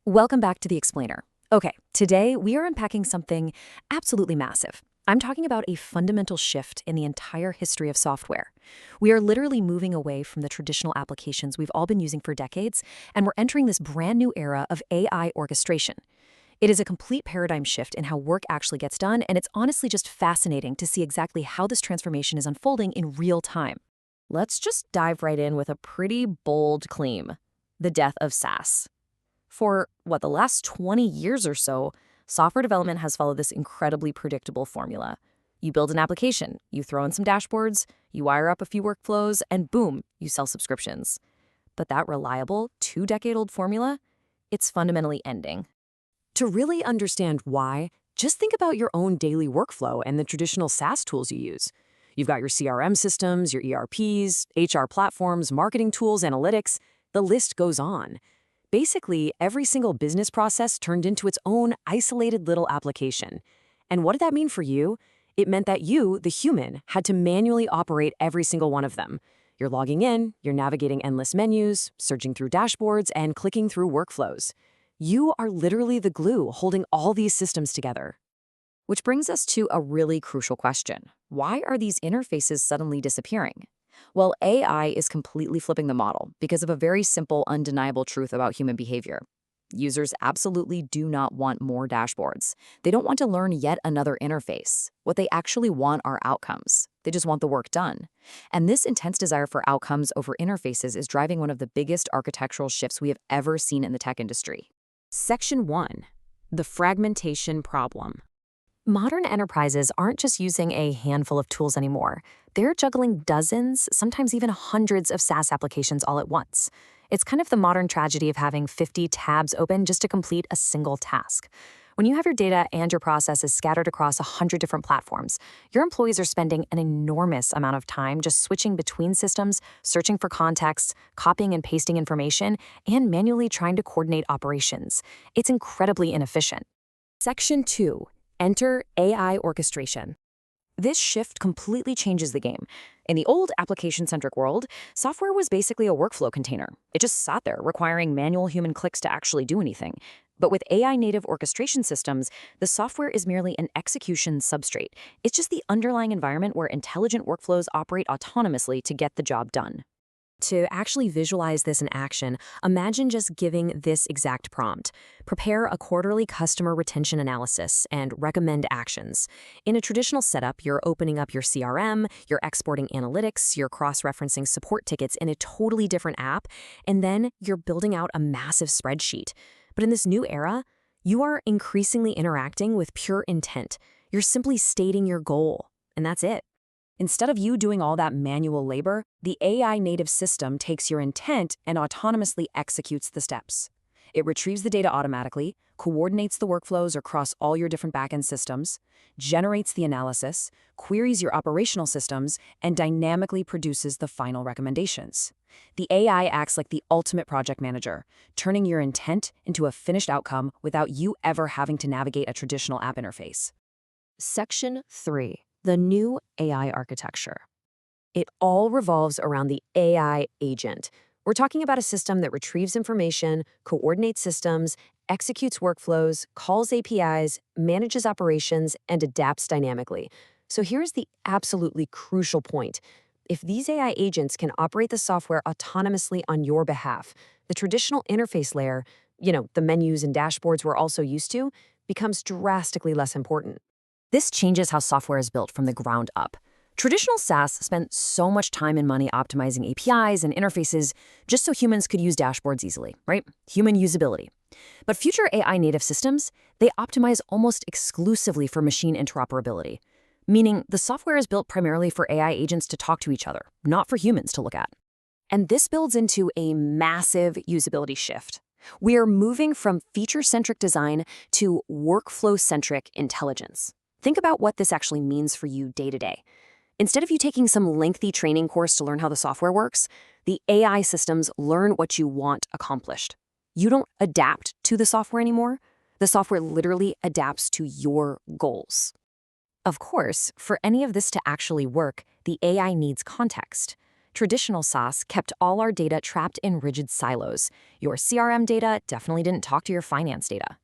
Welcome back to The Explainer. Okay, today we are unpacking something absolutely massive. I'm talking about a fundamental shift in the entire history of software. We are literally moving away from the traditional applications we've all been using for decades, and we're entering this brand new era of AI orchestration. It is a complete paradigm shift in how work actually gets done, and it's honestly just fascinating to see exactly how this transformation is unfolding in real time. Let's just dive right in with a pretty bold claim: the death of SaaS. For, the last 20 years or so, software development has followed this incredibly predictable formula. You build an application, you throw in some dashboards, you wire up a few workflows, and boom, you sell subscriptions. But that reliable, two-decade-old formula, it's fundamentally ending. To really understand why, just think about your own daily workflow and the traditional SaaS tools you use. You've got your CRM systems, your ERPs, HR platforms, marketing tools, analytics. The list goes on. Basically, every single business process turned into its own isolated little application. And what did that mean for you? It meant that you, the human, had to manually operate every single one of them. You're logging in, you're navigating endless menus, searching through dashboards, and clicking through workflows. You are literally the glue holding all these systems together. Which brings us to a really crucial question. Why are these interfaces suddenly disappearing? Well, AI is completely flipping the model because of a very simple, undeniable truth about human behavior. Users absolutely do not want more dashboards. They don't want to learn yet another interface. What they actually want are outcomes. They just want the work done. And this intense desire for outcomes over interfaces is driving one of the biggest architectural shifts we have ever seen in the tech industry. Section 1. The fragmentation problem. Modern enterprises aren't just using a handful of tools anymore. They're juggling dozens, sometimes even hundreds of SaaS applications all at once. It's kind of the modern tragedy of having 50 tabs open just to complete a single task. When you have your data and your processes scattered across 100 different platforms, your employees are spending an enormous amount of time just switching between systems, searching for context, copying and pasting information, and manually trying to coordinate operations. It's incredibly inefficient. Section 2. Enter AI orchestration. This shift completely changes the game. In the old application-centric world, software was basically a workflow container. It just sat there, requiring manual human clicks to actually do anything. But with AI-native orchestration systems, the software is merely an execution substrate. It's just the underlying environment where intelligent workflows operate autonomously to get the job done. To actually visualize this in action, imagine just giving this exact prompt. Prepare a quarterly customer retention analysis and recommend actions. In a traditional setup, you're opening up your CRM, you're exporting analytics, you're cross-referencing support tickets in a totally different app, and then you're building out a massive spreadsheet. But in this new era, you are increasingly interacting with pure intent. You're simply stating your goal, and that's it. Instead of you doing all that manual labor, the AI native system takes your intent and autonomously executes the steps. It retrieves the data automatically, coordinates the workflows across all your different backend systems, generates the analysis, queries your operational systems, and dynamically produces the final recommendations. The AI acts like the ultimate project manager, turning your intent into a finished outcome without you ever having to navigate a traditional app interface. Section 3. The new AI architecture. It all revolves around the AI agent. We're talking about a system that retrieves information, coordinates systems, executes workflows, calls APIs, manages operations, and adapts dynamically. So here's the absolutely crucial point. If these AI agents can operate the software autonomously on your behalf, the traditional interface layer, the menus and dashboards we're also used to, becomes drastically less important. This changes how software is built from the ground up. Traditional SaaS spent so much time and money optimizing APIs and interfaces just so humans could use dashboards easily, right? Human usability. But future AI native systems, they optimize almost exclusively for machine interoperability, meaning the software is built primarily for AI agents to talk to each other, not for humans to look at. And this builds into a massive usability shift. We are moving from feature-centric design to workflow-centric intelligence. Think about what this actually means for you day to day. Instead of you taking some lengthy training course to learn how the software works, the AI systems learn what you want accomplished. You don't adapt to the software anymore. The software literally adapts to your goals. Of course, for any of this to actually work, the AI needs context. Traditional SaaS kept all our data trapped in rigid silos. Your CRM data definitely didn't talk to your finance data.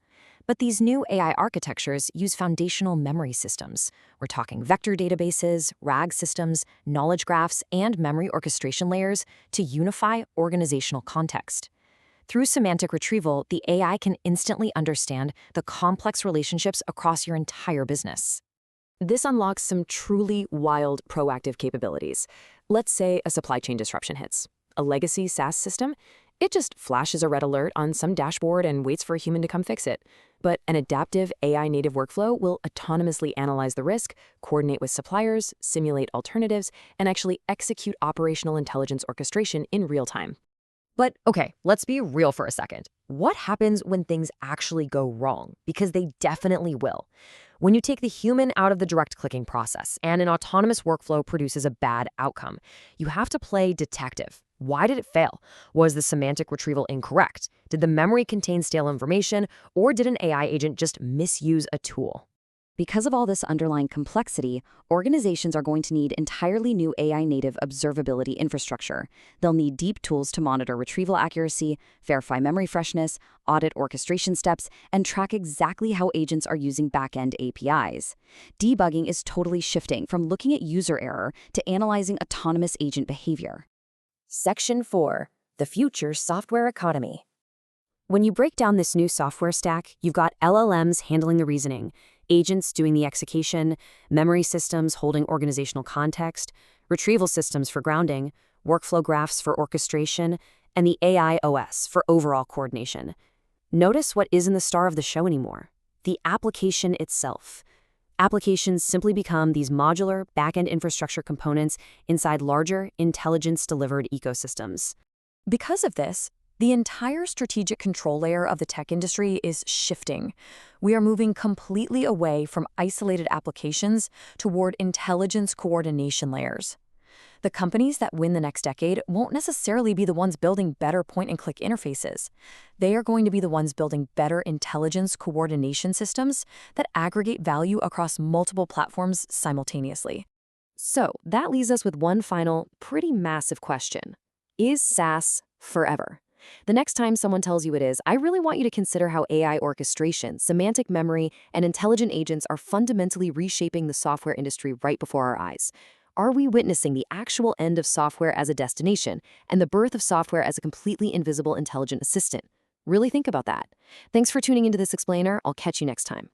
But these new AI architectures use foundational memory systems. We're talking vector databases, RAG systems, knowledge graphs, and memory orchestration layers to unify organizational context. Through semantic retrieval, the AI can instantly understand the complex relationships across your entire business. This unlocks some truly wild proactive capabilities. Let's say a supply chain disruption hits. A legacy SaaS system, it just flashes a red alert on some dashboard and waits for a human to come fix it. But an adaptive AI-native workflow will autonomously analyze the risk, coordinate with suppliers, simulate alternatives, and actually execute operational intelligence orchestration in real time. But okay, let's be real for a second. What happens when things actually go wrong? Because they definitely will. When you take the human out of the direct clicking process and an autonomous workflow produces a bad outcome, you have to play detective. Why did it fail? Was the semantic retrieval incorrect? Did the memory contain stale information? Or did an AI agent just misuse a tool? Because of all this underlying complexity, organizations are going to need entirely new AI-native observability infrastructure. They'll need deep tools to monitor retrieval accuracy, verify memory freshness, audit orchestration steps, and track exactly how agents are using back-end APIs. Debugging is totally shifting from looking at user error to analyzing autonomous agent behavior. Section 4. The Future Software Economy. When you break down this new software stack, you've got LLMs handling the reasoning, agents doing the execution, memory systems holding organizational context, retrieval systems for grounding, workflow graphs for orchestration, and the AI OS for overall coordination. Notice what isn't the star of the show anymore: the application itself. Applications simply become these modular, back-end infrastructure components inside larger, intelligence-delivered ecosystems. Because of this, the entire strategic control layer of the tech industry is shifting. We are moving completely away from isolated applications toward intelligence coordination layers. The companies that win the next decade won't necessarily be the ones building better point-and-click interfaces. They are going to be the ones building better intelligence coordination systems that aggregate value across multiple platforms simultaneously. So that leaves us with one final, pretty massive question. Is SaaS forever? The next time someone tells you it is, I really want you to consider how AI orchestration, semantic memory, and intelligent agents are fundamentally reshaping the software industry right before our eyes. Are we witnessing the actual end of software as a destination and the birth of software as a completely invisible intelligent assistant? Really think about that. Thanks for tuning into this explainer. I'll catch you next time.